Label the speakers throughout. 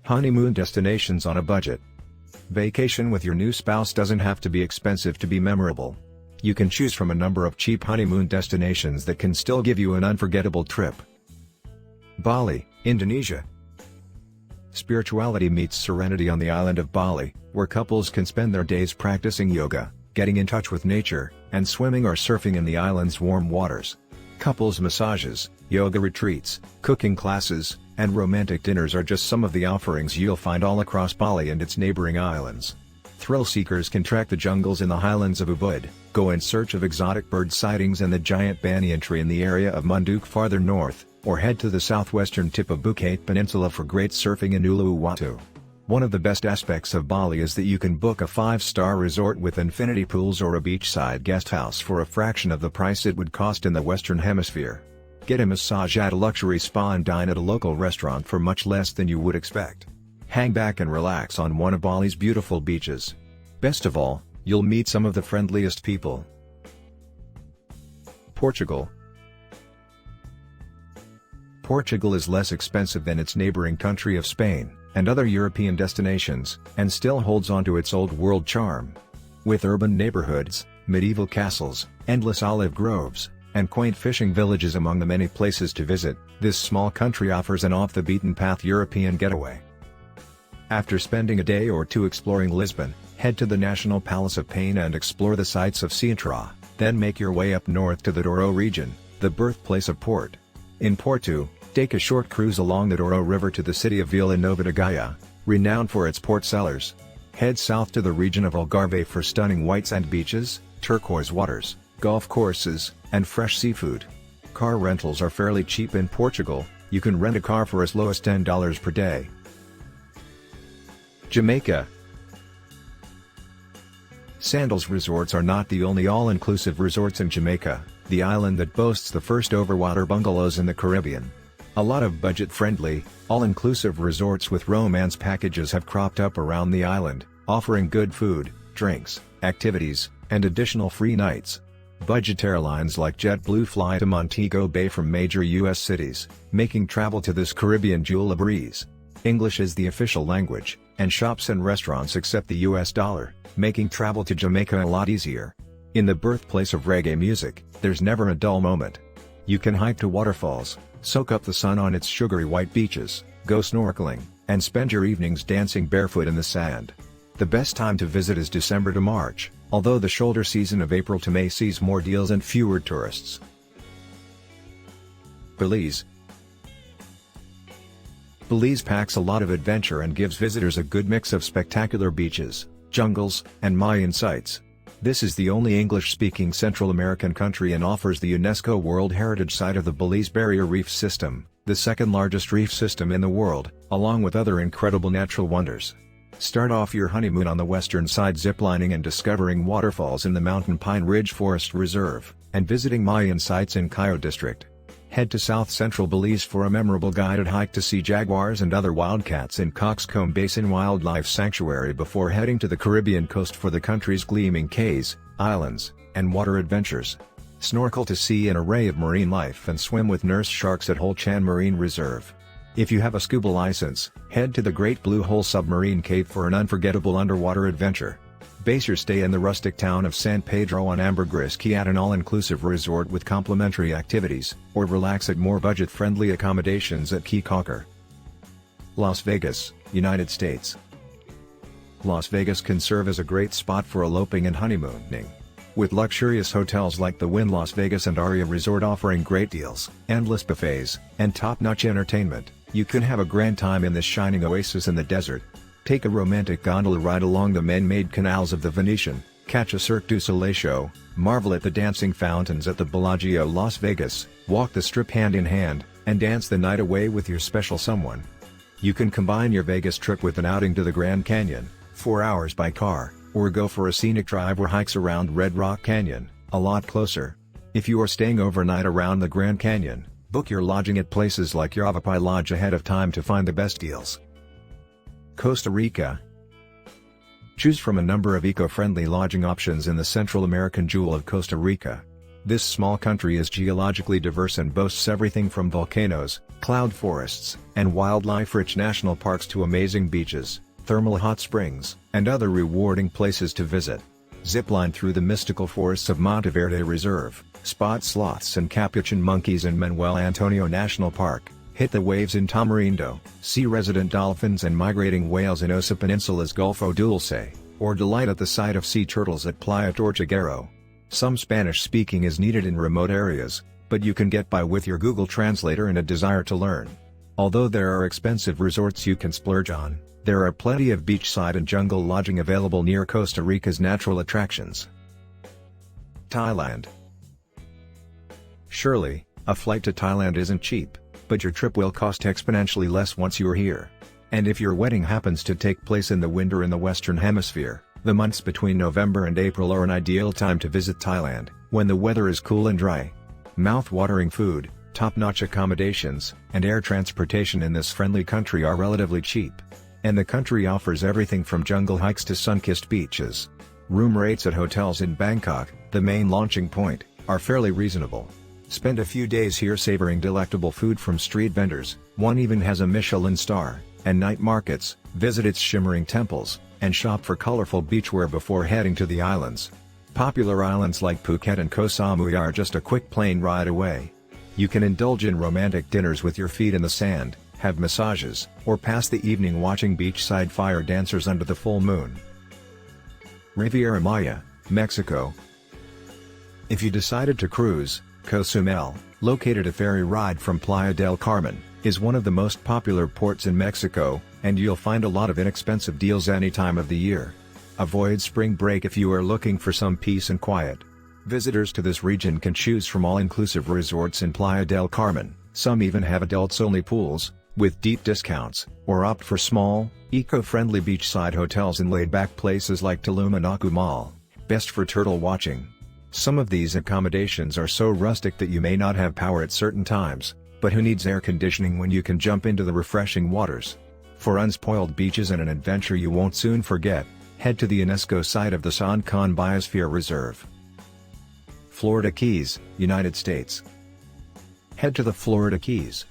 Speaker 1: Honeymoon destinations on a budget. Vacation with your new spouse doesn't have to be expensive to be memorable. You can choose from a number of cheap honeymoon destinations that can still give you an unforgettable trip. Bali, Indonesia. Spirituality meets serenity on the island of Bali, where couples can spend their days practicing yoga, getting in touch with nature, and swimming or surfing in the island's warm waters. Couples massages, yoga retreats, cooking classes, and romantic dinners are just some of the offerings you'll find all across Bali and its neighboring islands. Thrill seekers can trek the jungles in the highlands of Ubud, go in search of exotic bird sightings and the giant banyan tree in the area of Munduk farther north, or head to the southwestern tip of Bukit Peninsula for great surfing in Uluwatu. One of the best aspects of Bali is that you can book a 5-star resort with infinity pools or a beachside guesthouse for a fraction of the price it would cost in the Western Hemisphere. Get a massage at a luxury spa and dine at a local restaurant for much less than you would expect. Hang back and relax on one of Bali's beautiful beaches. Best of all, you'll meet some of the friendliest people. Portugal. Portugal is less expensive than its neighboring country of Spain and other European destinations, and still holds on to its old world charm. With urban neighborhoods, medieval castles, endless olive groves, and quaint fishing villages among the many places to visit, this small country offers an off-the-beaten-path European getaway. After spending a day or two exploring Lisbon, head to the National Palace of Pain and explore the sights of Sintra, then make your way up north to the Douro region, the birthplace of port. In Porto, take a short cruise along the Douro River to the city of Vila Nova de Gaia, renowned for its port cellars. Head south to the region of Algarve for stunning white sand beaches, turquoise waters, golf courses, and fresh seafood. Car rentals are fairly cheap in Portugal. You can rent a car for as low as $10 per day. Jamaica. Sandals Resorts are not the only all-inclusive resorts in Jamaica, the island that boasts the first overwater bungalows in the Caribbean. A lot of budget-friendly, all-inclusive resorts with romance packages have cropped up around the island, offering good food, drinks, activities, and additional free nights. Budget airlines like JetBlue fly to Montego Bay from major U.S. cities, making travel to this Caribbean jewel a breeze. English is the official language, and shops and restaurants accept the US dollar, making travel to Jamaica a lot easier. In the birthplace of reggae music, there's never a dull moment. You can hike to waterfalls, soak up the sun on its sugary white beaches, go snorkeling, and spend your evenings dancing barefoot in the sand. The best time to visit is December to March, although the shoulder season of April to May sees more deals and fewer tourists. Belize. Belize packs a lot of adventure and gives visitors a good mix of spectacular beaches, jungles, and Mayan sites. This is the only English-speaking Central American country and offers the UNESCO World Heritage Site of the Belize Barrier Reef System, the second largest reef system in the world, along with other incredible natural wonders. Start off your honeymoon on the western side ziplining and discovering waterfalls in the Mountain Pine Ridge Forest Reserve, and visiting Mayan sites in Cayo District. Head to south-central Belize for a memorable guided hike to see jaguars and other wildcats in Coxcomb Basin Wildlife Sanctuary before heading to the Caribbean coast for the country's gleaming cays, islands, and water adventures. Snorkel to see an array of marine life and swim with nurse sharks at Hol Chan Marine Reserve. If you have a scuba license, head to the Great Blue Hole Submarine Cave for an unforgettable underwater adventure. Base your stay in the rustic town of San Pedro on Ambergris Key at an all-inclusive resort with complimentary activities, or relax at more budget-friendly accommodations at Key Cocker. Las Vegas, United States. Las Vegas can serve as a great spot for eloping and honeymooning. With luxurious hotels like the Wynn Las Vegas and Aria Resort offering great deals, endless buffets, and top-notch entertainment, you can have a grand time in this shining oasis in the desert. Take a romantic gondola ride along the man-made canals of the Venetian, catch a Cirque du Soleil show, marvel at the dancing fountains at the Bellagio Las Vegas, walk the Strip hand-in-hand, and dance the night away with your special someone. You can combine your Vegas trip with an outing to the Grand Canyon, 4 hours by car, or go for a scenic drive or hikes around Red Rock Canyon, a lot closer. If you are staying overnight around the Grand Canyon, book your lodging at places like Yavapai Lodge ahead of time to find the best deals. Costa Rica. Choose from a number of eco-friendly lodging options in the Central American jewel of Costa Rica. This small country is geologically diverse and boasts everything from volcanoes, cloud forests, and wildlife-rich national parks to amazing beaches, thermal hot springs, and other rewarding places to visit. Zipline through the mystical forests of Monteverde Reserve, spot sloths and capuchin monkeys in Manuel Antonio National Park, hit the waves in Tamarindo, see resident dolphins and migrating whales in Osa Peninsula's Golfo Dulce, or delight at the sight of sea turtles at Playa Tortuguero. Some Spanish speaking is needed in remote areas, but you can get by with your Google Translator and a desire to learn. Although there are expensive resorts you can splurge on, there are plenty of beachside and jungle lodging available near Costa Rica's natural attractions. Thailand. Surely, a flight to Thailand isn't cheap, but your trip will cost exponentially less once you're here. And if your wedding happens to take place in the winter in the Western Hemisphere, the months between November and April are an ideal time to visit Thailand, when the weather is cool and dry. Mouth-watering food, top-notch accommodations, and air transportation in this friendly country are relatively cheap. And the country offers everything from jungle hikes to sun-kissed beaches. Room rates at hotels in Bangkok, the main launching point, are fairly reasonable. Spend a few days here savoring delectable food from street vendors, one even has a Michelin star, and night markets, visit its shimmering temples, and shop for colorful beachwear before heading to the islands. Popular islands like Phuket and Koh Samui are just a quick plane ride away. You can indulge in romantic dinners with your feet in the sand, have massages, or pass the evening watching beachside fire dancers under the full moon. Riviera Maya, Mexico. If you decided to cruise, Cozumel, located a ferry ride from Playa del Carmen, is one of the most popular ports in Mexico, and you'll find a lot of inexpensive deals any time of the year. Avoid spring break if you are looking for some peace and quiet. Visitors to this region can choose from all-inclusive resorts in Playa del Carmen, some even have adults-only pools, with deep discounts, or opt for small, eco-friendly beachside hotels in laid-back places like Tulum and Akumal, best for turtle watching. Some of these accommodations are so rustic that you may not have power at certain times, but who needs air conditioning when you can jump into the refreshing waters? For unspoiled beaches and an adventure you won't soon forget, head to the UNESCO site of the San Juan Biosphere Reserve. Florida Keys, United States. Head to the Florida Keys.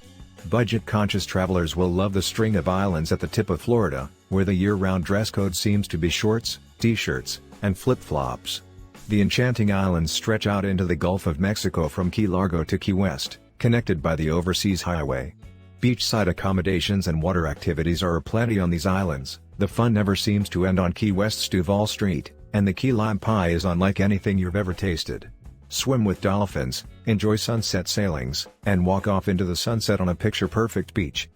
Speaker 1: Budget-conscious travelers will love the string of islands at the tip of Florida, where the year-round dress code seems to be shorts, t-shirts, and flip-flops. The enchanting islands stretch out into the Gulf of Mexico from Key Largo to Key West, connected by the Overseas Highway. Beachside accommodations and water activities are aplenty on these islands. The fun never seems to end on Key West's Duval Street, and the key lime pie is unlike anything you've ever tasted. Swim with dolphins, enjoy sunset sailings, and walk off into the sunset on a picture-perfect beach.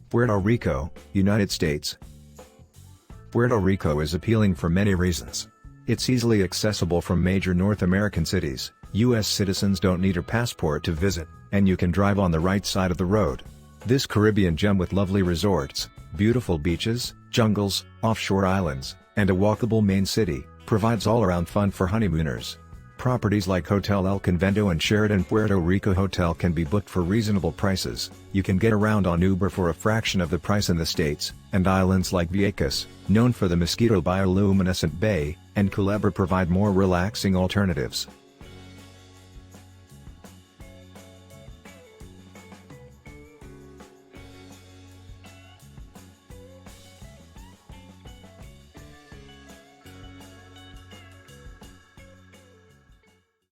Speaker 1: Puerto Rico, United States. Puerto Rico is appealing for many reasons. It's easily accessible from major North American cities, U.S. citizens don't need a passport to visit, and you can drive on the right side of the road. This Caribbean gem with lovely resorts, beautiful beaches, jungles, offshore islands, and a walkable main city, provides all-around fun for honeymooners. Properties like Hotel El Convento and Sheraton Puerto Rico Hotel can be booked for reasonable prices. You can get around on Uber for a fraction of the price in the States, and islands like Vieques, known for the mosquito bioluminescent bay, and Culebra provide more relaxing alternatives.